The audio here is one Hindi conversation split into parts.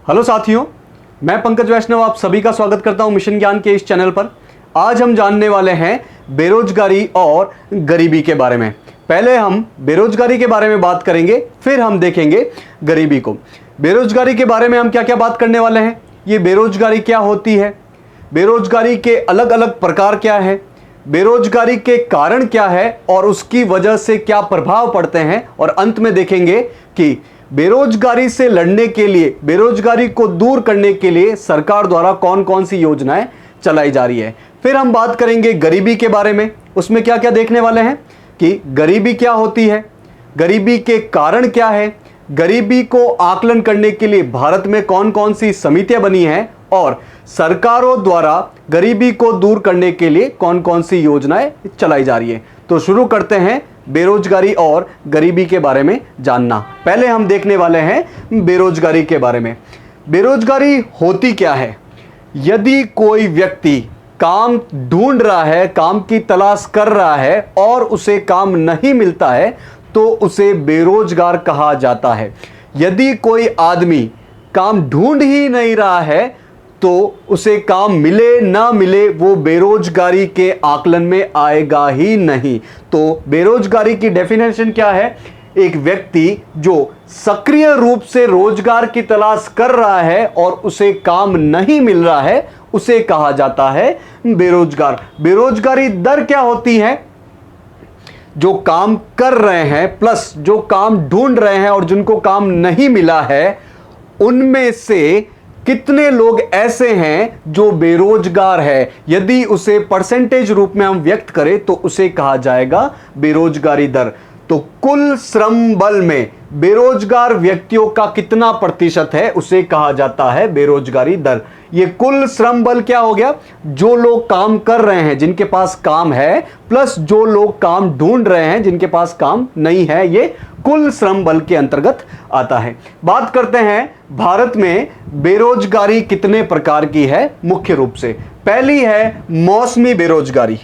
हेलो साथियों, मैं पंकज वैष्णव आप सभी का स्वागत करता हूं मिशन ज्ञान के इस चैनल पर। आज हम जानने वाले हैं बेरोजगारी और गरीबी के बारे में। पहले हम बेरोजगारी के बारे में बात करेंगे, फिर हम देखेंगे गरीबी को। बेरोजगारी के बारे में हम क्या क्या बात करने वाले हैं, ये बेरोजगारी क्या होती है, बेरोजगारी के अलग अलग प्रकार क्या है, बेरोजगारी के कारण क्या है और उसकी वजह से क्या प्रभाव पड़ते हैं, और अंत में देखेंगे कि बेरोजगारी से लड़ने के लिए, बेरोजगारी को दूर करने के लिए सरकार द्वारा कौन कौन सी योजनाएं चलाई जा रही है। फिर हम बात करेंगे गरीबी के बारे में। उसमें क्या क्या देखने वाले हैं कि गरीबी क्या होती है, गरीबी के कारण क्या है, गरीबी को आकलन करने के लिए भारत में कौन कौन सी समितियां बनी हैं और सरकारों द्वारा गरीबी को दूर करने के लिए कौन कौन सी योजनाएं चलाई जा रही है। तो शुरू करते हैं बेरोजगारी और गरीबी के बारे में जानना। पहले हम देखने वाले हैं बेरोजगारी के बारे में। बेरोजगारी होती क्या है? यदि कोई व्यक्ति काम ढूंढ रहा है, काम की तलाश कर रहा है और उसे काम नहीं मिलता है तो उसे बेरोजगार कहा जाता है। यदि कोई आदमी काम ढूंढ ही नहीं रहा है तो उसे काम मिले ना मिले वो बेरोजगारी के आकलन में आएगा ही नहीं। तो बेरोजगारी की डेफिनेशन क्या है? एक व्यक्ति जो सक्रिय रूप से रोजगार की तलाश कर रहा है और उसे काम नहीं मिल रहा है उसे कहा जाता है बेरोजगार। बेरोजगारी दर क्या होती है? जो काम कर रहे हैं प्लस जो काम ढूंढ रहे हैं और जिनको काम नहीं मिला है उनमें से कितने लोग ऐसे हैं जो बेरोजगार है। यदि उसे परसेंटेज रूप में हम व्यक्त करें तो उसे कहा जाएगा बेरोजगारी दर। तो कुल श्रम बल में बेरोजगार व्यक्तियों का कितना प्रतिशत है उसे कहा जाता है बेरोजगारी दर। ये कुल श्रम बल क्या हो गया? जो लोग काम कर रहे हैं, जिनके पास काम है, प्लस जो लोग काम ढूंढ रहे हैं, जिनके पास काम नहीं है, ये कुल श्रम बल के अंतर्गत आता है। बात करते हैं भारत में बेरोजगारी कितने प्रकार की है। मुख्य रूप से पहली है मौसमी बेरोजगारी।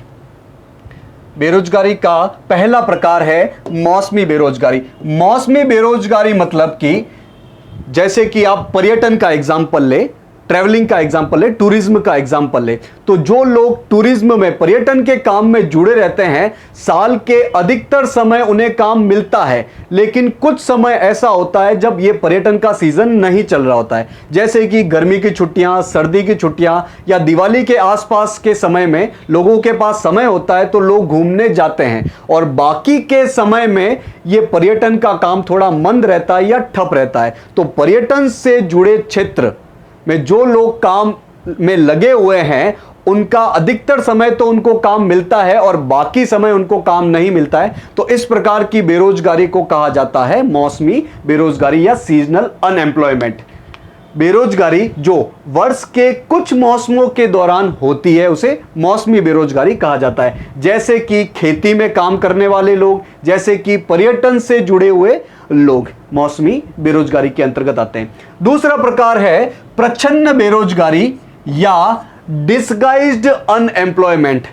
बेरोजगारी का पहला प्रकार है मौसमी बेरोजगारी। मौसमी बेरोजगारी मतलब कि जैसे कि आप पर्यटन का एग्जाम्पल ले, ट्रैवलिंग का एग्जाम्पल ले, टूरिज्म का एग्जाम्पल ले, तो जो लोग टूरिज्म में, पर्यटन के काम में जुड़े रहते हैं, साल के अधिकतर समय उन्हें काम मिलता है, लेकिन कुछ समय ऐसा होता है जब ये पर्यटन का सीजन नहीं चल रहा होता है, जैसे कि गर्मी की छुट्टियां, सर्दी की छुट्टियां या दिवाली के आसपास के समय में लोगों के पास समय होता है तो लोग घूमने जाते हैं, और बाकी के समय में ये पर्यटन का काम थोड़ा मंद रहता है या ठप रहता है। तो पर्यटन से जुड़े क्षेत्र में जो लोग काम में लगे हुए हैं उनका अधिकतर समय तो उनको काम मिलता है और बाकी समय उनको काम नहीं मिलता है। तो इस प्रकार की बेरोजगारी को कहा जाता है मौसमी बेरोजगारी या सीजनल अनएम्प्लॉयमेंट। बेरोजगारी जो वर्ष के कुछ मौसमों के दौरान होती है उसे मौसमी बेरोजगारी कहा जाता है। जैसे कि खेती में काम करने वाले लोग, जैसे कि पर्यटन से जुड़े हुए लोग मौसमी बेरोजगारी के अंतर्गत आते हैं। दूसरा प्रकार है प्रच्छन्न बेरोजगारी या डिसगाइज्ड अनएम्प्लॉयमेंट।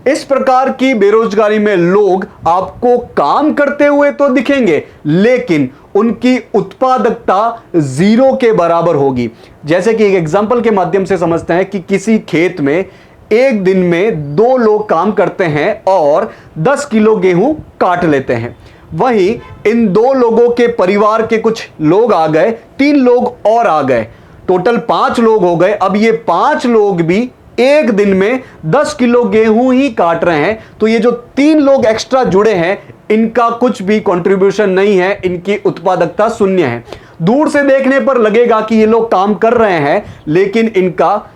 इस प्रकार की बेरोजगारी में लोग आपको काम करते हुए तो दिखेंगे लेकिन उनकी उत्पादकता जीरो के बराबर होगी। जैसे कि एक एग्जांपल के माध्यम से समझते हैं कि किसी खेत में एक दिन में 2 लोग काम करते हैं और 10 किलो गेहूं काट लेते हैं। वहीं इन 2 लोगों के परिवार के कुछ लोग आ गए, 3 लोग और आ गए, टोटल 5 लोग हो गए। अब ये 5 लोग भी एक दिन में 10 किलो गेहूं ही काट रहे हैं। तो ये जो 3 लोग एक्स्ट्रा जुड़े हैं इनका कुछ भी कंट्रीब्यूशन नहीं है, इनकी उत्पादकता शून्य है। दूर से देखने पर लगेगा कि ये लोग काम कर रहे हैं लेकिन इनका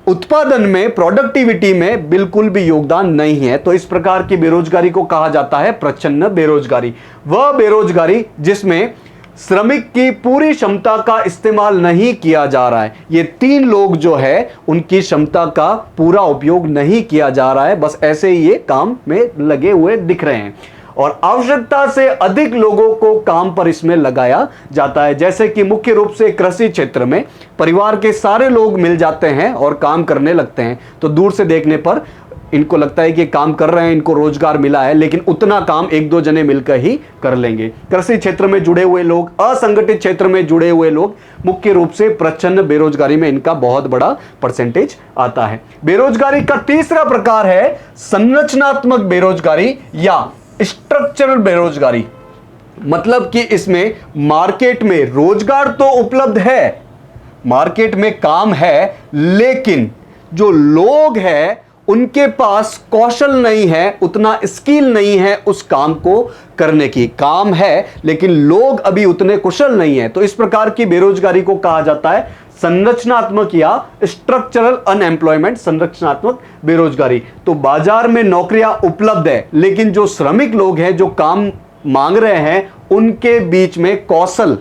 उत्पादन में, प्रोडक्टिविटी में बिल्कुल भी योगदान नहीं है। तो इस प्रकार की बेरोजगारी को कहा जाता है प्रच्छन्न बेरोजगारी। वह बेरोजगारी जिसमें श्रमिक की पूरी क्षमता का इस्तेमाल नहीं किया जा रहा है। ये 3 लोग जो है उनकी क्षमता का पूरा उपयोग नहीं किया जा रहा है, बस ऐसे ही ये काम में लगे हुए दिख रहे हैं और आवश्यकता से अधिक लोगों को काम पर इसमें लगाया जाता है। जैसे कि मुख्य रूप से कृषि क्षेत्र में परिवार के सारे लोग मिल जाते हैं और काम करने लगते हैं। तो दूर से देखने पर इनको लगता है कि काम कर रहे हैं, इनको रोजगार मिला है, लेकिन उतना काम एक दो जने मिलकर ही कर लेंगे। कृषि क्षेत्र में जुड़े हुए लोग, असंगठित क्षेत्र में जुड़े हुए लोग, मुख्य रूप से प्रचंड बेरोजगारी में इनका बहुत बड़ा परसेंटेज आता है। बेरोजगारी का तीसरा प्रकार है संरचनात्मक बेरोजगारी या स्ट्रक्चरल बेरोजगारी। मतलब कि इसमें मार्केट में रोजगार तो उपलब्ध है, मार्केट में काम है, लेकिन जो लोग हैं उनके पास कौशल नहीं है, उतना स्किल नहीं है उस काम को करने की। काम है लेकिन लोग अभी उतने कुशल नहीं है, तो इस प्रकार की बेरोजगारी को कहा जाता है संरचनात्मक या स्ट्रक्चरल अनएम्प्लॉयमेंट, संरचनात्मक बेरोजगारी। तो बाजार में नौकरियां उपलब्ध है, लेकिन जो श्रमिक लोग हैं, जो काम मांग रहे हैं, उनके बीच में कौशल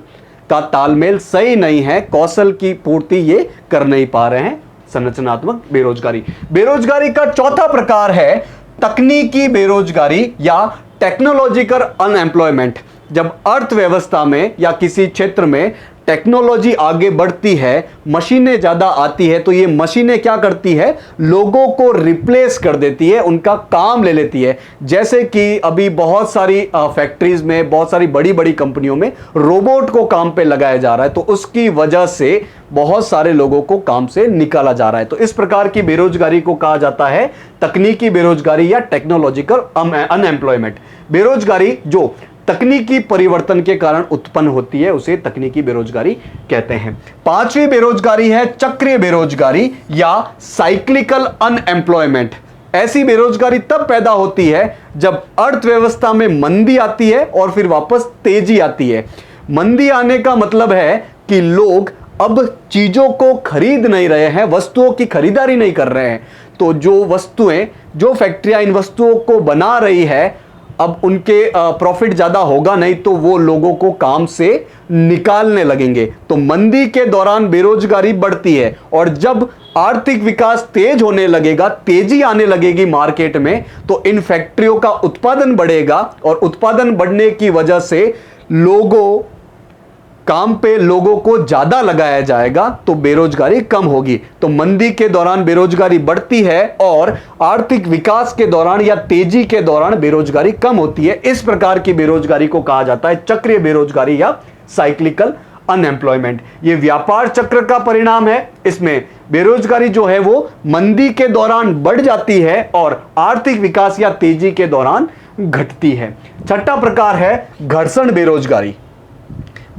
का तालमेल सही नहीं है, कौशल की पूर्ति ये कर नहीं पा रहे हैं, संरचनात्मक बेरोजगारी। बेरोजगारी का चौथा प्रकार है तकनीकी बेरोजगारी या टेक्नोलॉजिकल अनएम्प्लॉयमेंट। जब अर्थव्यवस्था में या किसी क्षेत्र में टेक्नोलॉजी आगे बढ़ती है, मशीनें ज्यादा आती है, तो ये मशीनें क्या करती है, लोगों को रिप्लेस कर देती है, उनका काम ले लेती है। जैसे कि अभी बहुत सारी फैक्ट्रीज में, बहुत सारी बड़ी बड़ी कंपनियों में रोबोट को काम पे लगाया जा रहा है, तो उसकी वजह से बहुत सारे लोगों को काम से निकाला जा रहा है। तो इस प्रकार की बेरोजगारी को कहा जाता है तकनीकी बेरोजगारी या टेक्नोलॉजिकल अनएम्प्लॉयमेंट। बेरोजगारी जो तकनीकी परिवर्तन के कारण उत्पन्न होती है, उसे तकनीकी बेरोजगारी कहते हैं। पांचवी बेरोजगारी है चक्रीय बेरोजगारी या साइक्लिकल अनएम्प्लॉयमेंट। ऐसी बेरोजगारी तब पैदा होती है जब अर्थव्यवस्था में मंदी आती है और फिर वापस तेजी आती है। मंदी आने का मतलब है कि लोग अब चीजों को खरीद नहीं रहे हैं, वस्तुओं की खरीदारी नहीं कर रहे हैं, तो जो वस्तुएं, जो फैक्ट्रियां इन वस्तुओं को बना रही है, अब उनके प्रॉफिट ज्यादा होगा नहीं, तो वो लोगों को काम से निकालने लगेंगे। तो मंदी के दौरान बेरोजगारी बढ़ती है, और जब आर्थिक विकास तेज होने लगेगा, तेजी आने लगेगी मार्केट में, तो इन फैक्ट्रियों का उत्पादन बढ़ेगा, और उत्पादन बढ़ने की वजह से काम पे लोगों को ज्यादा लगाया जाएगा, तो बेरोजगारी कम होगी। तो मंदी के दौरान बेरोजगारी बढ़ती है और आर्थिक विकास के दौरान या तेजी के दौरान बेरोजगारी कम होती है। इस प्रकार की बेरोजगारी को कहा जाता है चक्रीय बेरोजगारी या साइक्लिकल अनएम्प्लॉयमेंट। ये व्यापार चक्र का परिणाम है। इसमें बेरोजगारी जो है वो मंदी के दौरान बढ़ जाती है और आर्थिक विकास या तेजी के दौरान घटती है। छठा प्रकार है घर्षण बेरोजगारी।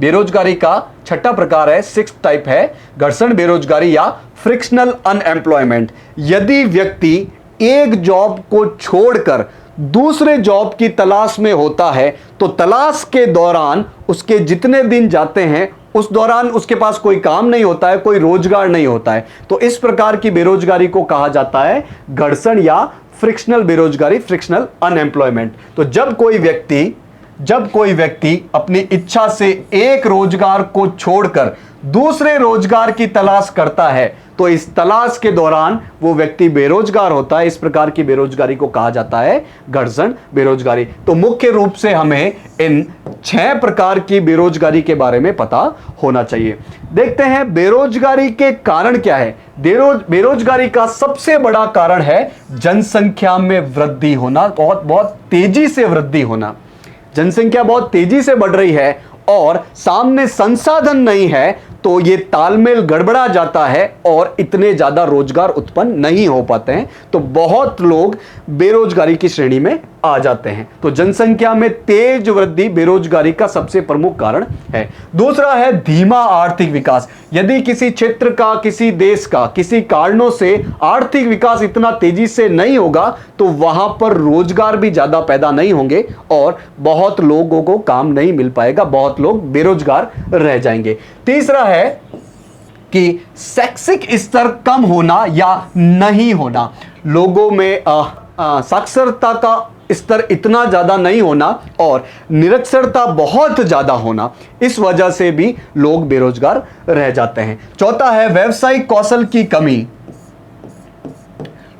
बेरोजगारी का छठा प्रकार है, सिक्स्थ टाइप है घर्षण बेरोजगारी या फ्रिक्शनल अनएम्प्लॉयमेंट। यदि व्यक्ति एक जॉब को छोड़कर दूसरे जॉब की तलाश में होता है, तो तलाश के दौरान उसके जितने दिन जाते हैं, उस दौरान उसके पास कोई काम नहीं होता है, कोई रोजगार नहीं होता है, तो इस प्रकार की बेरोजगारी को कहा जाता है घर्षण या फ्रिक्शनल बेरोजगारी, फ्रिक्शनल अनएम्प्लॉयमेंट। तो जब कोई व्यक्ति अपनी इच्छा से एक रोजगार को छोड़कर दूसरे रोजगार की तलाश करता है, तो इस तलाश के दौरान वो व्यक्ति बेरोजगार होता है। इस प्रकार की बेरोजगारी को कहा जाता है घर्षण बेरोजगारी। तो मुख्य रूप से हमें इन 6 प्रकार की बेरोजगारी के बारे में पता होना चाहिए। देखते हैं बेरोजगारी के कारण क्या है। बेरोजगारी का सबसे बड़ा कारण है जनसंख्या में वृद्धि होना, बहुत तेजी से वृद्धि होना। जनसंख्या बहुत तेजी से बढ़ रही है और सामने संसाधन नहीं है, तो ये तालमेल गड़बड़ा जाता है और इतने ज्यादा रोजगार उत्पन्न नहीं हो पाते हैं, तो बहुत लोग बेरोजगारी की श्रेणी में आ जाते हैं। तो जनसंख्या में तेज वृद्धि बेरोजगारी का सबसे प्रमुख कारण है। दूसरा है धीमा आर्थिक विकास। यदि किसी क्षेत्र का, किसी देश का, किसी कारणों से आर्थिक विकास इतना तेजी से नहीं होगा, तो वहां पर रोजगार भी ज्यादा पैदा नहीं होंगे और बहुत लोगों को काम नहीं मिल पाएगा, बहुत लोग बेरोजगार रह जाएंगे। तीसरा है कि शैक्षिक स्तर कम होना या नहीं होना। लोगों में साक्षरता का स्तर इतना ज्यादा नहीं होना और निरक्षरता बहुत ज्यादा होना, इस वजह से भी लोग बेरोजगार रह जाते हैं। चौथा है व्यावसायिक कौशल की कमी।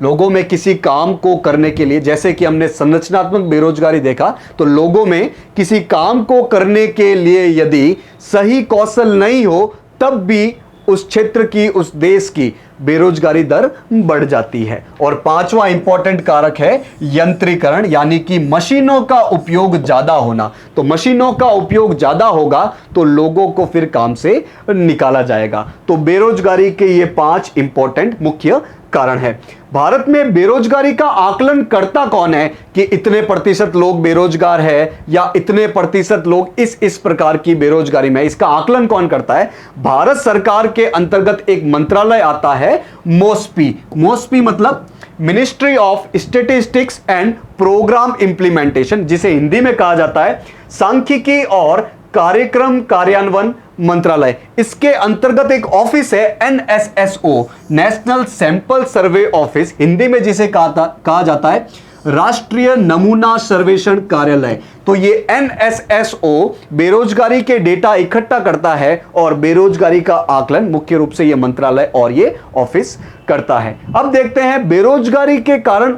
लोगों में किसी काम को करने के लिए, जैसे कि हमने संरचनात्मक बेरोजगारी देखा, तो लोगों में किसी काम को करने के लिए यदि सही कौशल नहीं हो, तब भी उस क्षेत्र की, उस देश की बेरोजगारी दर बढ़ जाती है। और पांचवा इंपॉर्टेंट कारक है यंत्रीकरण, यानी कि मशीनों का उपयोग ज्यादा होना। तो मशीनों का उपयोग ज्यादा होगा तो लोगों को फिर काम से निकाला जाएगा। तो बेरोजगारी के ये 5 इंपॉर्टेंट मुख्य कारण है। भारत में बेरोजगारी का आकलन करता कौन है कि इतने प्रतिशत लोग बेरोजगार है या इतने प्रतिशत लोग इस प्रकार की बेरोजगारी में, इसका आकलन कौन करता है? भारत सरकार के अंतर्गत एक मंत्रालय आता है मोस्पी। मोस्पी मतलब ministry of statistics and programme implementation, जिसे हिंदी में कहा जाता है सांख्यिकी और कार्यक्रम कार्यान्वयन मंत्रालय। इसके अंतर्गत एक ऑफिस है NSSO, national sample survey office, Hindi में जिसे कहा जाता है राष्ट्रीय नमूना सर्वेक्षण कार्यालय। तो ये NSSO बेरोजगारी के डेटा इकट्ठा करता है और बेरोजगारी का आकलन मुख्य रूप से ये मंत्रालय और ये ऑफिस करता है। अब देखते हैं बेरोजगारी के कारण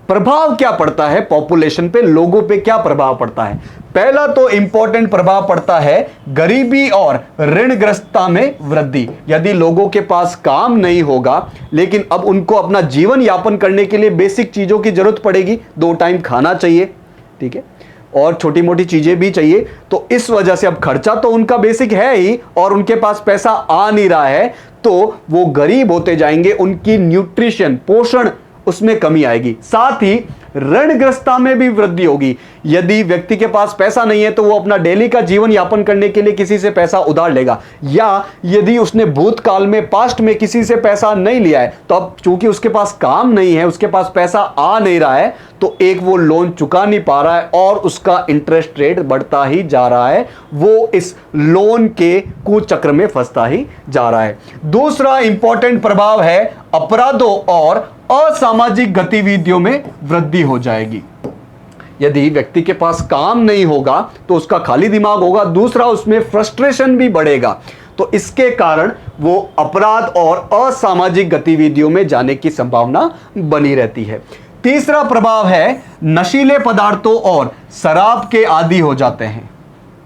प्रभाव क्या पड़ता है पॉपुलेशन पे, लोगों पे क्या प्रभाव पड़ता है। पहला तो इंपॉर्टेंट प्रभाव पड़ता है गरीबी और ऋणग्रस्तता में वृद्धि। यदि लोगों के पास काम नहीं होगा लेकिन अब उनको अपना जीवन यापन करने के लिए बेसिक चीजों की जरूरत पड़ेगी, 2 टाइम खाना चाहिए, ठीक है, और छोटी मोटी चीजें भी चाहिए, तो इस वजह से अब खर्चा तो उनका बेसिक है ही और उनके पास पैसा आ नहीं रहा है, तो वो गरीब होते जाएंगे, उनकी न्यूट्रिशन, पोषण, उसमें कमी आएगी। साथ ही ऋणग्रस्तता में भी वृद्धि होगी। यदि व्यक्ति के पास पैसा नहीं है तो वो अपना डेली का जीवन यापन करने के लिए किसी से पैसा उधार लेगा, या यदि उसने भूतकाल में, पास्ट में किसी से पैसा नहीं लिया है तो अब चूंकि उसके पास काम नहीं है, उसके पास पैसा आ नहीं रहा है, तो एक वो लोन चुका नहीं पा रहा है और उसका इंटरेस्ट रेट बढ़ता ही जा रहा है, वो इस लोन के कुचक्र में फंसता ही जा रहा है। दूसरा इंपॉर्टेंट प्रभाव है अपराधों और असामाजिक गतिविधियों में वृद्धि हो जाएगी। यदि व्यक्ति के पास काम नहीं होगा तो उसका खाली दिमाग होगा, दूसरा उसमें फ्रस्ट्रेशन भी बढ़ेगा, तो इसके कारण वो अपराध और असामाजिक गतिविधियों में जाने की संभावना बनी रहती है। तीसरा प्रभाव है नशीले पदार्थों और शराब के आदी हो जाते हैं,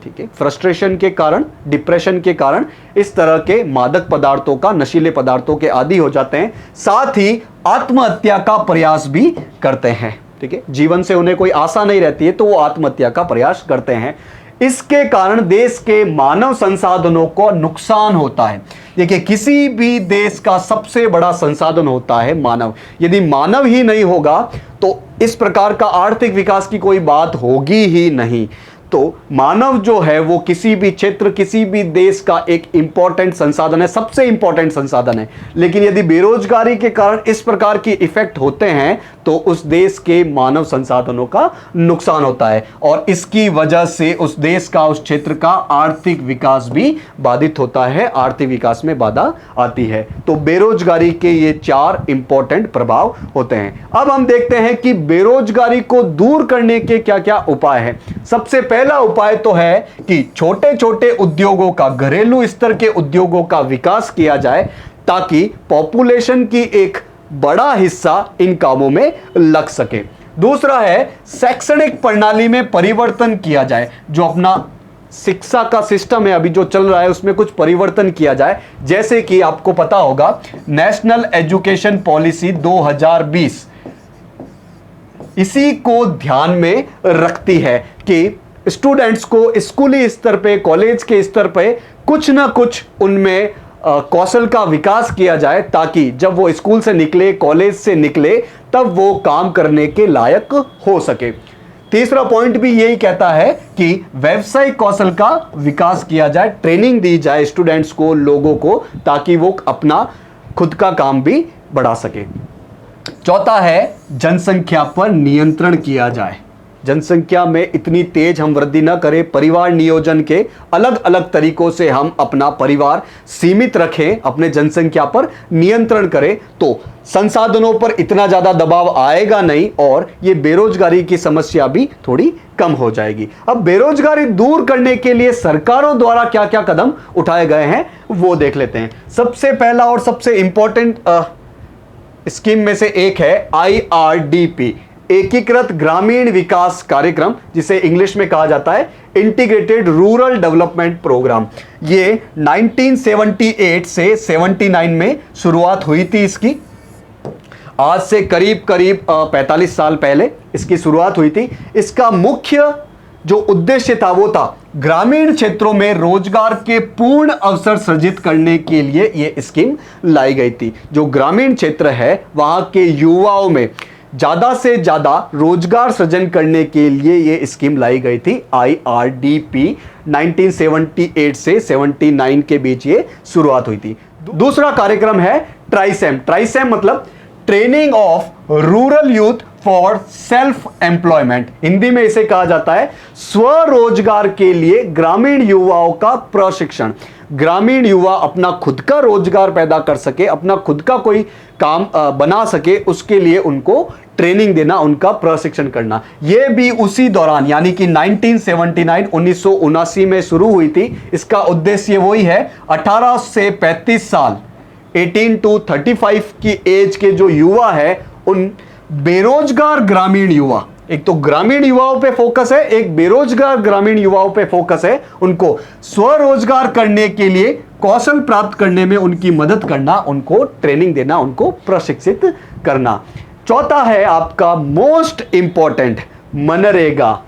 ठीक है, फ्रस्ट्रेशन के कारण, डिप्रेशन के कारण इस तरह के मादक पदार्थों का, नशीले पदार्थों के आदी हो जाते हैं। साथ ही आत्महत्या का प्रयास भी करते हैं, ठीक है, जीवन से उन्हें कोई आशा नहीं रहती है तो वो आत्महत्या का प्रयास करते हैं। इसके कारण देश के मानव संसाधनों को नुकसान होता है। देखिए, किसी भी देश का सबसे बड़ा संसाधन होता है मानव। यदि मानव ही नहीं होगा तो इस प्रकार का आर्थिक विकास की कोई बात होगी ही नहीं। तो मानव जो है वो किसी भी क्षेत्र, किसी भी देश का एक इंपॉर्टेंट संसाधन है, सबसे इंपॉर्टेंट संसाधन है। लेकिन यदि बेरोजगारी के कारण इस प्रकार की इफेक्ट होते हैं तो उस देश के मानव संसाधनों का नुकसान होता है और इसकी वजह से उस देश का, उस क्षेत्र का आर्थिक विकास भी बाधित होता है, आर्थिक विकास में बाधा आती है। तो बेरोजगारी के ये 4 इंपॉर्टेंट प्रभाव होते हैं। अब हम देखते हैं कि बेरोजगारी को दूर करने के क्या क्या उपाय हैं। सबसे पहला उपाय तो है कि छोटे छोटे उद्योगों का, घरेलू स्तर के उद्योगों का विकास किया जाए ताकि पॉपुलेशन की एक बड़ा हिस्सा इन कामों में लग सके। दूसरा है शैक्षणिक प्रणाली में परिवर्तन किया जाए। जो अपना शिक्षा का सिस्टम है अभी जो चल रहा है उसमें कुछ परिवर्तन किया जाए। जैसे कि आपको पता होगा नेशनल एजुकेशन पॉलिसी 2020 इसी को ध्यान में रखती है कि स्टूडेंट्स को स्कूली स्तर पे, कॉलेज के स्तर पे कुछ ना कुछ उनमें कौशल का विकास किया जाए ताकि जब वो स्कूल से निकले, कॉलेज से निकले, तब वो काम करने के लायक हो सके। तीसरा पॉइंट भी यही कहता है कि व्यावसायिक कौशल का विकास किया जाए, ट्रेनिंग दी जाए स्टूडेंट्स को, लोगों को, ताकि वो अपना खुद का काम भी बढ़ा सके। चौथा है जनसंख्या पर नियंत्रण किया जाए। जनसंख्या में इतनी तेज हम वृद्धि न करें, परिवार नियोजन के अलग अलग तरीकों से हम अपना परिवार सीमित रखें, अपने जनसंख्या पर नियंत्रण करें तो संसाधनों पर इतना ज्यादा दबाव आएगा नहीं और ये बेरोजगारी की समस्या भी थोड़ी कम हो जाएगी। अब बेरोजगारी दूर करने के लिए सरकारों द्वारा क्या क्या कदम उठाए गए हैं वो देख लेते हैं। सबसे पहला और सबसे इंपॉर्टेंट स्कीम में से एक है IRDP, एकीकृत ग्रामीण विकास कार्यक्रम, जिसे इंग्लिश में कहा जाता है इंटीग्रेटेड रूरल डेवलपमेंट प्रोग्राम। ये 1978 से 79 में शुरुआत हुई थी इसकी। आज से करीब 45 साल पहले इसकी शुरुआत हुई थी। इसका मुख्य जो उद्देश्य था वो था ग्रामीण क्षेत्रों में रोजगार के पूर्ण अवसर सृजित करने के लिए ये स्कीम लाई गई थी। जो ग्रामीण क्षेत्र है वहां के युवाओं में ज्यादा से ज्यादा रोजगार सृजन करने के लिए ये स्कीम लाई गई थी। IRDP 1978 से 79 के बीच ये शुरुआत हुई थी। दूसरा कार्यक्रम है ट्राइसेम। ट्राइसेम मतलब training of rural youth for self employment. Hindi में इसे कहा जाता है स्वरोजगार के लिए ग्रामीण युवाओं का प्रशिक्षण। ग्रामीण युवा अपना खुद का रोजगार पैदा कर सके, अपना खुद का कोई काम बना सके, उसके लिए उनको ट्रेनिंग देना, उनका प्रशिक्षण करना। यह भी उसी दौरान यानी कि 1979 में शुरू हुई थी। इसका उद्देश्य वही है 18 से 35 साल 18 to 35 की एज के जो युवा है, उन बेरोजगार ग्रामीण युवा, एक तो ग्रामीण युवाओं पे फोकस है, एक बेरोजगार ग्रामीण युवाओं पे फोकस है। उनको स्वरोजगार करने के लिए कौशल प्राप्त करने में उनकी मदद करना, उनको ट्रेनिंग देना, उनको प्रशिक्षित करना। चौथा है आपका मोस्ट इंपॉर्टेंट मनरेगा,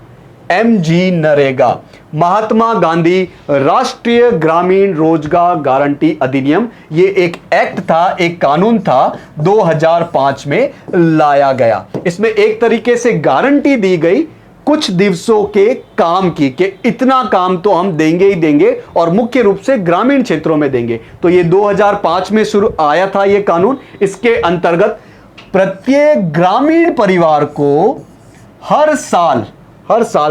MG नरेगा, महात्मा गांधी राष्ट्रीय ग्रामीण रोजगार गारंटी अधिनियम। ये एक एक्ट था, एक कानून था, 2005 में लाया गया। इसमें एक तरीके से गारंटी दी गई कुछ दिवसों के काम की, कि इतना काम तो हम देंगे ही देंगे और मुख्य रूप से ग्रामीण क्षेत्रों में देंगे। तो ये 2005 में शुरू आया था ये कानून। इसके अंतर्गत प्रत्येक ग्रामीण परिवार को हर साल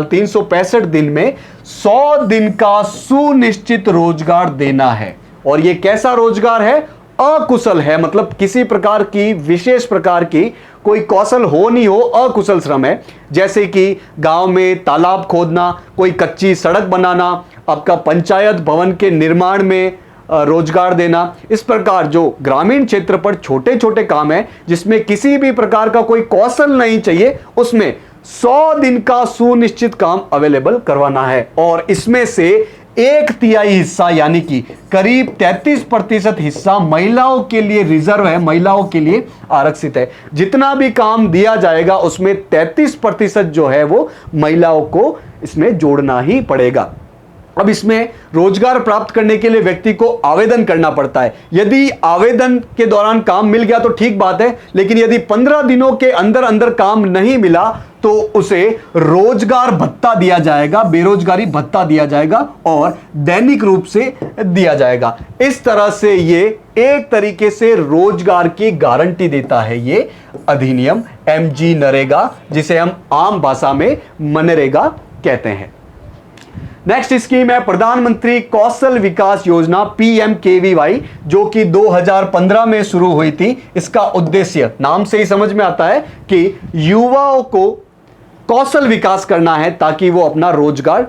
365 दिन में 100 दिन का सुनिश्चित रोजगार देना है। और यह कैसा रोजगार है? अकुशल है, मतलब किसी प्रकार की विशेष प्रकार की कोई कौशल हो नहीं हो, अकुशल श्रम है। जैसे कि गांव में तालाब खोदना, कोई कच्ची सड़क बनाना, आपका पंचायत भवन के निर्माण में रोजगार देना। इस प्रकार जो ग्रामीण क्षेत्र पर छोटे छोटे काम है जिसमें किसी भी प्रकार का कोई कौशल नहीं चाहिए, उसमें 100 दिन का सुनिश्चित काम अवेलेबल करवाना है। और इसमें से 1/3 हिस्सा यानी कि करीब 33% हिस्सा महिलाओं के लिए रिजर्व है, महिलाओं के लिए आरक्षित है। जितना भी काम दिया जाएगा उसमें 33% जो है वो महिलाओं को इसमें जोड़ना ही पड़ेगा। अब इसमें रोजगार प्राप्त करने के लिए व्यक्ति को आवेदन करना पड़ता है। यदि आवेदन के दौरान काम मिल गया तो ठीक बात है, लेकिन यदि 15 दिनों के अंदर अंदर काम नहीं मिला तो उसे रोजगार भत्ता दिया जाएगा, बेरोजगारी भत्ता दिया जाएगा और दैनिक रूप से दिया जाएगा। इस तरह से ये एक तरीके से रोजगार की गारंटी देता है ये अधिनियम MG नरेगा, जिसे हम आम भाषा में मनरेगा कहते हैं। नेक्स्ट स्कीम है प्रधानमंत्री कौशल विकास योजना PMKVY, जो कि 2015 में शुरू हुई थी। इसका उद्देश्य नाम से ही समझ में आता है कि युवाओं को कौशल विकास करना है ताकि वो अपना रोजगार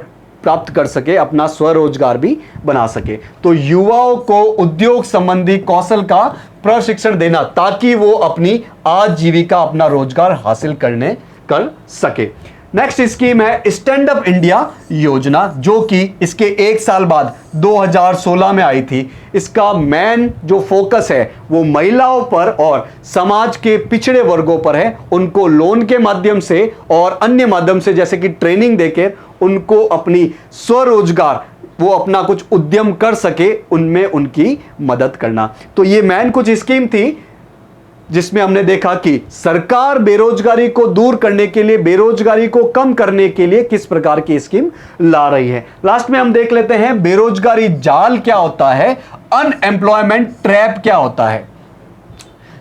प्राप्त कर सके, अपना स्वरोजगार भी बना सके। तो युवाओं को उद्योग संबंधी कौशल का प्रशिक्षण देना ताकि वो अपनी आजीविका, अपना रोजगार हासिल कर सके। नेक्स्ट स्कीम है स्टैंड अप इंडिया योजना, जो कि इसके एक साल बाद 2016 में आई थी। इसका मेन जो फोकस है वो महिलाओं पर और समाज के पिछड़े वर्गों पर है। उनको लोन के माध्यम से और अन्य माध्यम से जैसे कि ट्रेनिंग देकर उनको अपनी स्वरोजगार, वो अपना कुछ उद्यम कर सके, उनमें उनकी मदद करना। तो ये मेन कुछ स्कीम थी जिसमें हमने देखा कि सरकार बेरोजगारी को दूर करने के लिए, बेरोजगारी को कम करने के लिए किस प्रकार की स्कीम ला रही है। लास्ट में हम देख लेते हैं बेरोजगारी जाल क्या होता है, अनएम्प्लॉयमेंट ट्रैप क्या होता है।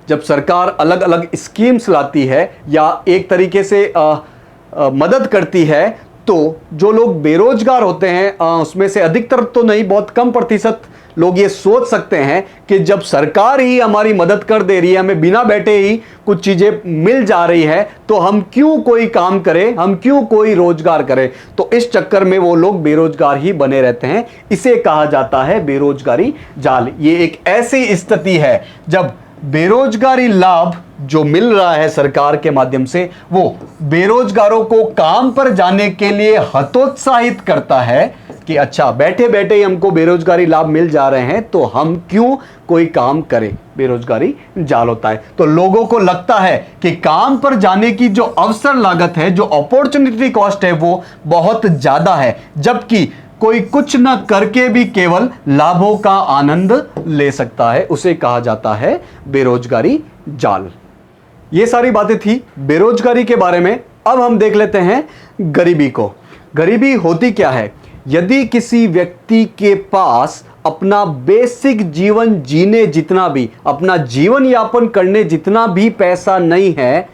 जब सरकार अलग अलग स्कीम्स लाती है या एक तरीके से मदद करती है, तो जो लोग बेरोजगार होते हैं उसमें से अधिकतर तो नहीं, बहुत कम प्रतिशत लोग ये सोच सकते हैं कि जब सरकार ही हमारी मदद कर दे रही है, हमें बिना बैठे ही कुछ चीजें मिल जा रही है, तो हम क्यों कोई काम करें, हम क्यों कोई रोजगार करें। तो इस चक्कर में वो लोग बेरोजगार ही बने रहते हैं। इसे कहा जाता है बेरोजगारी जाल। ये एक ऐसी स्थिति है जब बेरोजगारी लाभ जो मिल रहा है सरकार के माध्यम से, वो बेरोजगारों को काम पर जाने के लिए हतोत्साहित करता है कि अच्छा बैठे बैठे ही हमको बेरोजगारी लाभ मिल जा रहे हैं तो हम क्यों कोई काम करें। बेरोजगारी जाल होता है। तो लोगों को लगता है कि काम पर जाने की जो अवसर लागत है, जो अपॉर्चुनिटी कॉस्ट है, वो बहुत ज्यादा है, जबकि कोई कुछ ना करके भी केवल लाभों का आनंद ले सकता है। उसे कहा जाता है बेरोजगारी जाल। ये सारी बातें थी बेरोजगारी के बारे में। अब हम देख लेते हैं गरीबी को। गरीबी होती क्या है? यदि किसी व्यक्ति के पास अपना बेसिक जीवन जीने जितना भी, अपना जीवन यापन करने जितना भी पैसा नहीं है,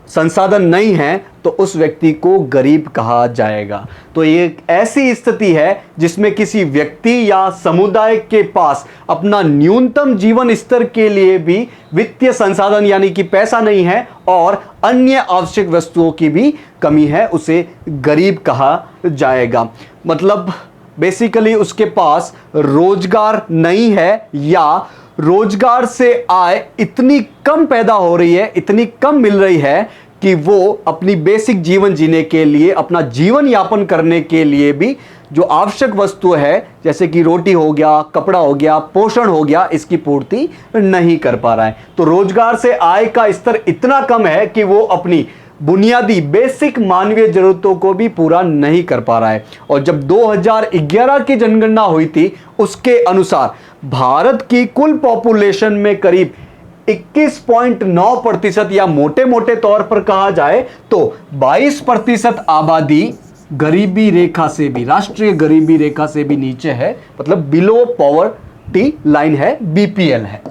संसाधन नहीं है, तो उस व्यक्ति को गरीब कहा जाएगा। तो ये एक ऐसी स्थिति है जिसमें किसी व्यक्ति या समुदाय के पास अपना न्यूनतम जीवन स्तर के लिए भी वित्तीय संसाधन यानी कि पैसा नहीं है और अन्य आवश्यक वस्तुओं की भी कमी है, उसे गरीब कहा जाएगा। मतलब बेसिकली उसके पास रोजगार नहीं है या रोजगार से आय इतनी कम पैदा हो रही है, इतनी कम मिल रही है कि वो अपनी बेसिक जीवन जीने के लिए, अपना जीवन यापन करने के लिए भी जो आवश्यक वस्तु है, जैसे कि रोटी हो गया, कपड़ा हो गया, पोषण हो गया, इसकी पूर्ति नहीं कर पा रहा है। तो रोजगार से आय का स्तर इतना कम है कि वो अपनी बुनियादी बेसिक मानवीय जरूरतों को भी पूरा नहीं कर पा रहा है। और जब 2011 की जनगणना हुई थी, उसके अनुसार भारत की कुल पॉपुलेशन में करीब 21.9% या मोटे मोटे तौर पर कहा जाए तो 22% आबादी गरीबी रेखा से भी, राष्ट्रीय गरीबी रेखा से भी नीचे है, मतलब बिलो पॉवर्टी लाइन है, बीपीएल है।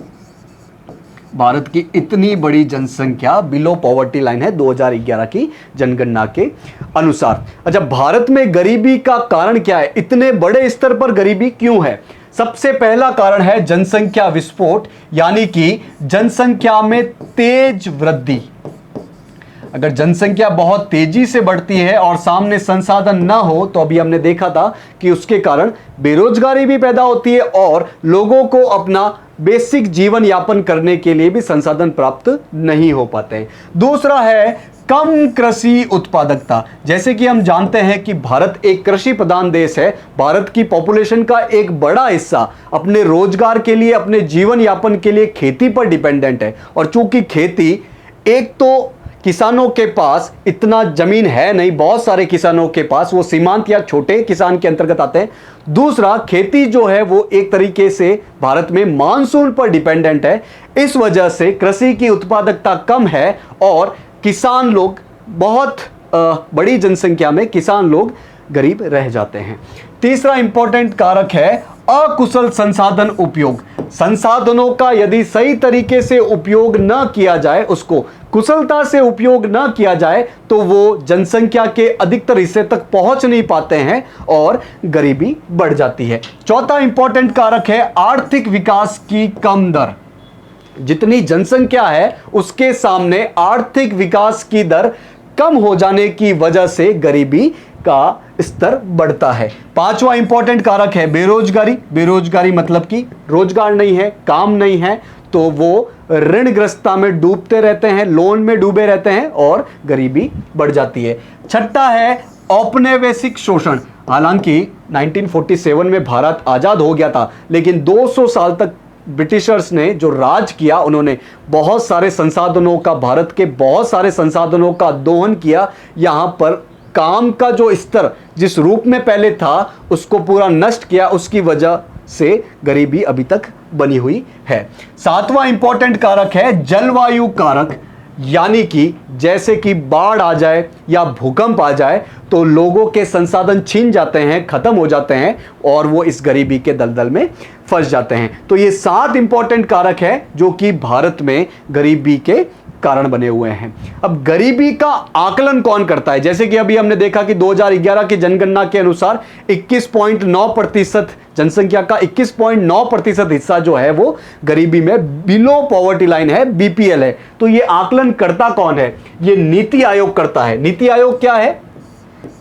भारत की इतनी बड़ी जनसंख्या बिलो पॉवर्टी लाइन है 2011 की जनगणना के अनुसार। अच्छा, भारत में गरीबी का कारण क्या है? इतने बड़े स्तर पर गरीबी क्यों है? सबसे पहला कारण है जनसंख्या विस्फोट, यानी कि जनसंख्या में तेज वृद्धि। अगर जनसंख्या बहुत तेजी से बढ़ती है और सामने संसाधन ना हो, तो अभी हमने देखा था कि उसके कारण बेरोजगारी भी पैदा होती है और लोगों को अपना बेसिक जीवन यापन करने के लिए भी संसाधन प्राप्त नहीं हो पाते हैं। दूसरा है कम कृषि उत्पादकता। जैसे कि हम जानते हैं कि भारत एक कृषि प्रधान देश है। भारत की पॉपुलेशन का एक बड़ा हिस्सा अपने रोजगार के लिए, अपने जीवन यापन के लिए खेती पर डिपेंडेंट है। और चूंकि खेती, एक तो किसानों के पास इतना जमीन है नहीं, बहुत सारे किसानों के पास, वो सीमांत या छोटे किसान के अंतर्गत आते हैं। दूसरा, खेती जो है वो एक तरीके से भारत में मानसून पर डिपेंडेंट है। इस वजह से कृषि की उत्पादकता कम है और किसान लोग, बहुत बड़ी जनसंख्या में किसान लोग गरीब रह जाते हैं। तीसरा इंपॉर्टेंट कारक है अकुशल संसाधन उपयोग। संसाधनों का यदि सही तरीके से उपयोग न किया जाए, उसको कुशलता से उपयोग न किया जाए, तो वो जनसंख्या के अधिकतर हिस्से तक पहुंच नहीं पाते हैं और गरीबी बढ़ जाती है। चौथा इंपॉर्टेंट कारक है आर्थिक विकास की कम दर। जितनी जनसंख्या है उसके सामने आर्थिक विकास की दर कम हो जाने की वजह से गरीबी का स्तर बढ़ता है। पांचवा इंपॉर्टेंट कारक है बेरोजगारी। बेरोजगारी मतलब कि रोजगार नहीं है, काम नहीं है, तो वो ऋणग्रस्तता में डूबते रहते हैं, लोन में डूबे रहते हैं और गरीबी बढ़ जाती है। छठा है औपनिवेशिक शोषण। हालांकि 1947 में भारत आजाद हो गया था, लेकिन 200 साल तक ब्रिटिशर्स ने जो राज किया, उन्होंने बहुत सारे संसाधनों का, भारत के बहुत सारे संसाधनों का दोहन किया। यहां पर काम का जो स्तर जिस रूप में पहले था उसको पूरा नष्ट किया। उसकी वजह से गरीबी अभी तक बनी हुई है। सातवां इंपॉर्टेंट कारक है जलवायु कारक, यानी कि जैसे कि बाढ़ आ जाए या भूकंप आ जाए तो लोगों के संसाधन छीन जाते हैं, खत्म हो जाते हैं और वो इस गरीबी के दलदल में फंस जाते हैं। तो ये 7 इंपॉर्टेंट कारक है जो कि भारत में गरीबी के कारण बने हुए हैं। अब गरीबी का आकलन कौन करता है? जैसे कि अभी हमने देखा कि 2011 की जनगणना के अनुसार 21.9% जनसंख्या का 21.9% हिस्सा जो है वो गरीबी में बिलो पॉवर्टी लाइन है, बीपीएल है। तो ये आकलन करता कौन है? ये नीति आयोग करता है। नीति आयोग क्या है?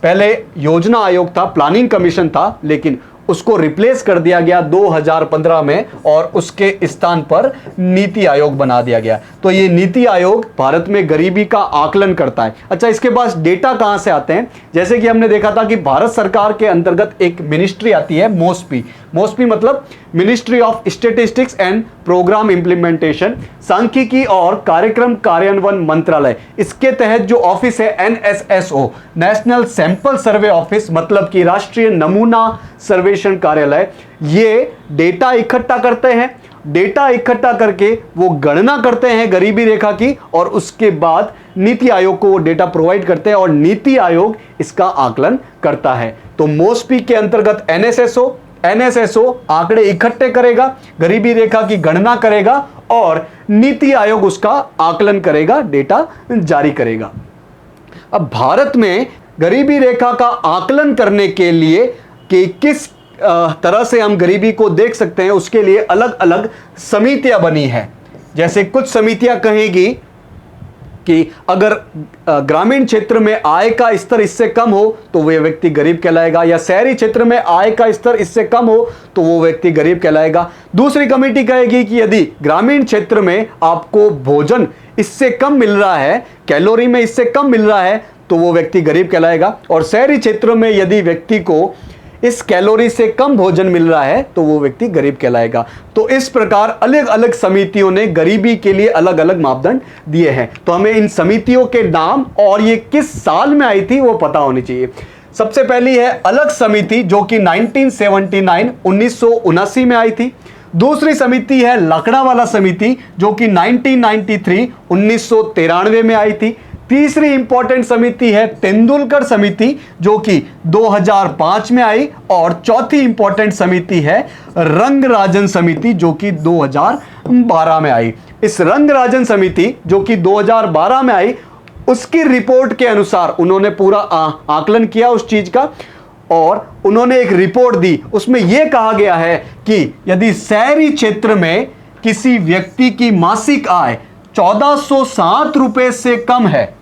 पहले योजना आयोग था, प्लानिंग कमीशन था, लेकिन उसको रिप्लेस कर दिया गया 2015 में और उसके स्थान पर नीति आयोग बना दिया गया। तो ये नीति आयोग भारत में गरीबी का आकलन करता है। अच्छा, इसके पास डेटा कहां से आते हैं? जैसे कि हमने देखा था कि भारत सरकार के अंतर्गत एक मिनिस्ट्री आती है मोस्पी। मोस्पी मतलब ministry of statistics and programme implementation, सांख्यिकी और कार्यक्रम कार्यान्वयन मंत्रालय। इसके तहत जो ऑफिस है NSSO, national sample survey office, मतलब कि राष्ट्रीय नमूना सर्वेक्षण कार्यालय, ये डेटा इकट्ठा करते हैं। डेटा इकट्ठा करके वो गणना करते हैं गरीबी रेखा की और उसके बाद नीति आयोग को वो डेटा प्रोवाइड करते हैं और नीति आयोग इसका आकलन करता है। तो मोस्पी के अंतर्गत NSSO आंकड़े इकट्ठे करेगा, गरीबी रेखा की गणना करेगा और नीति आयोग उसका आकलन करेगा, डेटा जारी करेगा। अब भारत में गरीबी रेखा का आकलन करने के लिए कि किस तरह से हम गरीबी को देख सकते हैं, उसके लिए अलग अलग समितियां बनी है। जैसे कुछ समितियां कहेगी कि अगर ग्रामीण क्षेत्र में आय का स्तर इससे कम हो तो वह व्यक्ति गरीब कहलाएगा, या शहरी क्षेत्र में आय का स्तर इससे कम हो तो वो व्यक्ति गरीब कहलाएगा। दूसरी कमेटी कहेगी कि यदि ग्रामीण क्षेत्र में आपको भोजन इससे कम मिल रहा है, कैलोरी में इससे कम मिल रहा है, तो वो व्यक्ति गरीब कहलाएगा। और शहरी क्षेत्रों में यदि व्यक्ति को इस कैलोरी से कम भोजन मिल रहा है तो वो व्यक्ति गरीब कहलाएगा। तो इस प्रकार अलग अलग समितियों ने गरीबी के लिए अलग अलग मापदंड दिए हैं। तो हमें इन समितियों के नाम और ये किस साल में आई थी वो पता होनी चाहिए। सबसे पहली है अलग समिति, जो कि 1979 में आई थी। दूसरी समिति है लकड़ावाला समिति, जो कि 1993 में आई थी। तीसरी इंपॉर्टेंट समिति है तेंदुलकर समिति, जो कि 2005 में आई। और चौथी इंपॉर्टेंट समिति है रंगराजन समिति, जो कि 2012 में आई। इस रंगराजन समिति जो कि 2012 में आई, उसकी रिपोर्ट के अनुसार उन्होंने पूरा आकलन किया उस चीज का और उन्होंने एक रिपोर्ट दी। उसमें यह कहा गया है कि यदि शहरी क्षेत्र में किसी व्यक्ति की मासिक आय 1407 रुपए से कम है,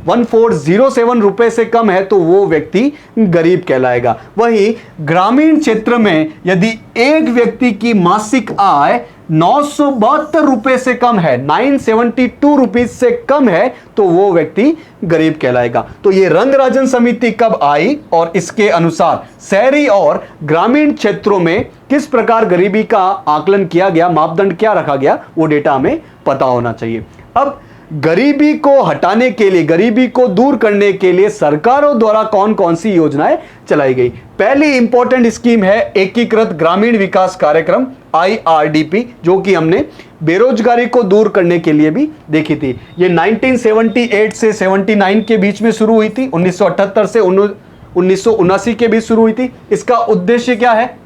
1407 रुपए से कम है, तो वो व्यक्ति गरीब कहलाएगा। वहीं ग्रामीण क्षेत्र में यदि एक व्यक्ति की मासिक आय 972 रुपए से कम है, 972 रुपीज से कम है, तो वो व्यक्ति गरीब कहलाएगा। तो ये रंगराजन समिति कब आई और इसके अनुसार शहरी और ग्रामीण क्षेत्रों में किस प्रकार गरीबी का आकलन किया गया, मापदंड क्या रखा गया, वो डेटा हमें पता होना चाहिए। अब गरीबी को हटाने के लिए, गरीबी को दूर करने के लिए सरकारों द्वारा कौन कौन सी योजनाएं चलाई गई। पहली इंपॉर्टेंट स्कीम है एकीकृत ग्रामीण विकास कार्यक्रम IRDP, जो कि हमने बेरोजगारी को दूर करने के लिए भी देखी थी। ये 1978 से 79 के बीच में शुरू हुई थी, 1978 से 1979 के बीच शुरू हुई थी। इसका उद्देश्य क्या है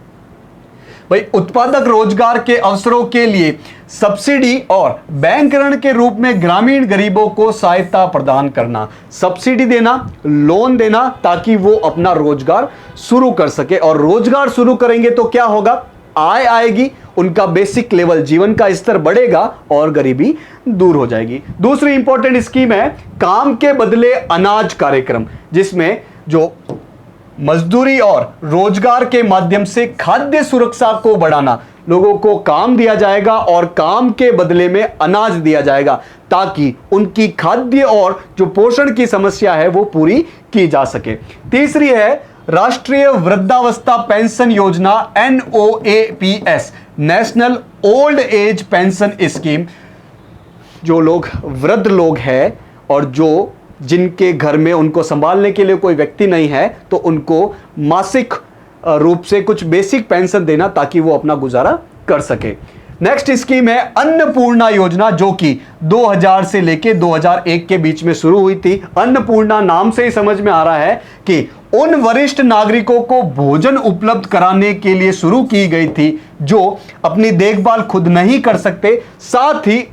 भाई? उत्पादक रोजगार के अवसरों के लिए सब्सिडी और बैंक ऋण के रूप में ग्रामीण गरीबों को सहायता प्रदान करना, सब्सिडी देना, लोन देना, ताकि वो अपना रोजगार शुरू कर सके। और रोजगार शुरू करेंगे तो क्या होगा? आय आएगी, उनका बेसिक लेवल, जीवन का स्तर बढ़ेगा और गरीबी दूर हो जाएगी। दूसरी इंपॉर्टेंट स्कीम है काम के बदले अनाज कार्यक्रम, जिसमें जो मजदूरी और रोजगार के माध्यम से खाद्य सुरक्षा को बढ़ाना, लोगों को काम दिया जाएगा और काम के बदले में अनाज दिया जाएगा, ताकि उनकी खाद्य और जो पोषण की समस्या है वो पूरी की जा सके। तीसरी है राष्ट्रीय वृद्धावस्था पेंशन योजना, NOAPS, national old age pension scheme. जो लोग वृद्ध लोग हैं और जो जिनके घर में उनको संभालने के लिए कोई व्यक्ति नहीं है, तो उनको मासिक रूप से कुछ बेसिक पेंशन देना, ताकि वो अपना गुजारा कर सके। नेक्स्ट स्कीम है अन्नपूर्णा योजना, जो कि 2000 से लेके 2001 के बीच में शुरू हुई थी। अन्नपूर्णा नाम से ही समझ में आ रहा है कि उन वरिष्ठ नागरिकों को भोजन उपलब्ध कराने के लिए शुरू की गई थी जो अपनी देखभाल खुद नहीं कर सकते, साथ ही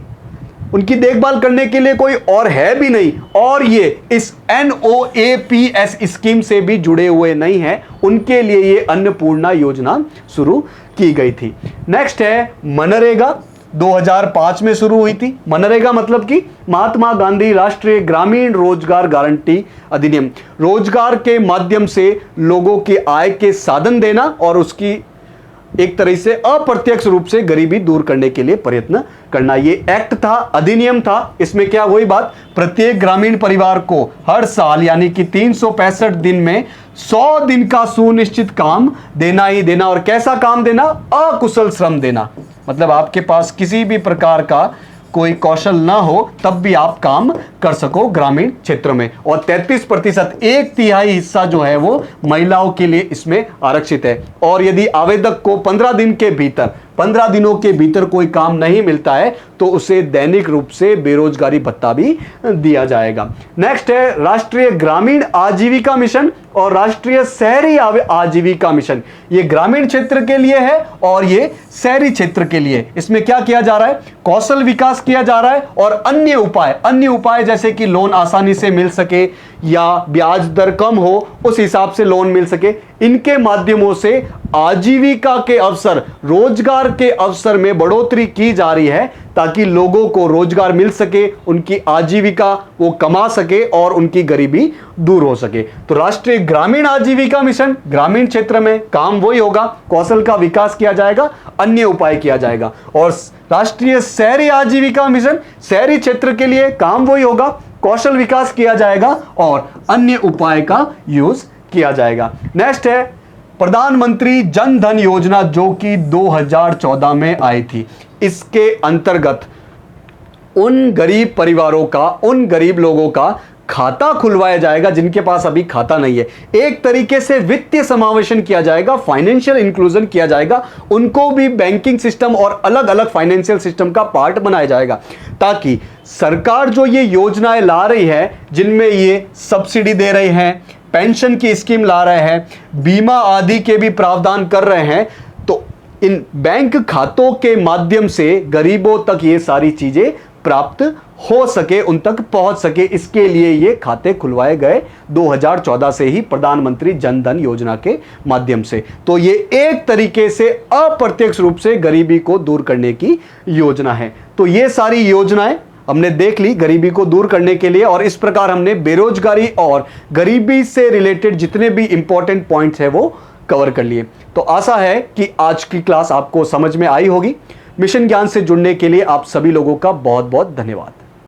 उनकी देखभाल करने के लिए कोई और है भी नहीं, और ये इस NOAPS स्कीम से भी जुड़े हुए नहीं हैं, उनके लिए ये अन्नपूर्णा योजना शुरू की गई थी। नेक्स्ट है मनरेगा, 2005 में शुरू हुई थी। मनरेगा मतलब कि महात्मा गांधी राष्ट्रीय ग्रामीण रोजगार गारंटी अधिनियम, रोजगार के माध्यम से लोगों की आय के साधन देना और उसकी एक तरह से अप्रत्यक्ष रूप से गरीबी दूर करने के लिए प्रयत्न करना। ये एक्ट था, अधिनियम था। इसमें क्या, वही बात, प्रत्येक ग्रामीण परिवार को हर साल यानी कि 365 दिन में 100 दिन का सुनिश्चित काम देना ही देना। और कैसा काम देना? अकुशल श्रम देना। मतलब आपके पास किसी भी प्रकार का कोई कौशल ना हो तब भी आप काम कर सको ग्रामीण क्षेत्रों में। और 33%, 1/3 हिस्सा जो है वो महिलाओं के लिए इसमें आरक्षित है। और यदि आवेदक को 15 दिनों के भीतर कोई काम नहीं मिलता है तो उसे दैनिक रूप से बेरोजगारी भत्ता भी दिया जाएगा। नेक्स्ट है राष्ट्रीय ग्रामीण आजीविका मिशन और राष्ट्रीय शहरी आजीविका मिशन। ये ग्रामीण क्षेत्र के लिए है और ये शहरी क्षेत्र के लिए। इसमें क्या किया जा रहा है? कौशल विकास किया जा रहा है और अन्य उपाय जैसे कि लोन आसानी से मिल सके या ब्याज दर कम हो उस हिसाब से लोन मिल सके, इनके माध्यमों से आजीविका के अवसर, रोजगार के अवसर में बढ़ोतरी की जा रही है ताकि लोगों को रोजगार मिल सके, उनकी आजीविका वो कमा सके और उनकी गरीबी दूर हो सके। तो राष्ट्रीय ग्रामीण आजीविका मिशन, ग्रामीण क्षेत्र में काम वही होगा, कौशल का विकास किया जाएगा, अन्य उपाय किया जाएगा। और राष्ट्रीय शहरी आजीविका मिशन, शहरी क्षेत्र के लिए काम वही होगा, कौशल विकास किया जाएगा और अन्य उपाय का यूज किया जाएगा। नेक्स्ट है प्रधानमंत्री जन धन योजना, जो कि 2014 में आई थी। इसके अंतर्गत उन गरीब परिवारों का, उन गरीब लोगों का खाता खुलवाया जाएगा जिनके पास अभी खाता नहीं है। एक तरीके से वित्तीय समावेशन किया जाएगा, फाइनेंशियल इंक्लूजन किया जाएगा, उनको भी बैंकिंग सिस्टम और अलग अलग फाइनेंशियल सिस्टम का पार्ट बनाया जाएगा ताकि सरकार जो ये योजनाएं ला रही है, जिनमें ये सब्सिडी दे रहे हैं, पेंशन की स्कीम ला रहे हैं, बीमा आदि के भी प्रावधान कर रहे हैं, तो इन बैंक खातों के माध्यम से गरीबों तक ये सारी चीजें प्राप्त हो सके, उन तक पहुंच सके, इसके लिए ये खाते खुलवाए गए 2014 से ही प्रधानमंत्री जन धन योजना के माध्यम से। तो ये एक तरीके से अप्रत्यक्ष रूप से गरीबी को दूर करने की योजना है। तो ये सारी योजनाएं हमने देख ली गरीबी को दूर करने के लिए, और इस प्रकार हमने बेरोजगारी और गरीबी से रिलेटेड जितने भी इंपॉर्टेंट पॉइंट्स हैं वो कवर कर लिए। तो आशा है कि आज की क्लास आपको समझ में आई होगी। मिशन ज्ञान से जुड़ने के लिए आप सभी लोगों का बहुत बहुत धन्यवाद।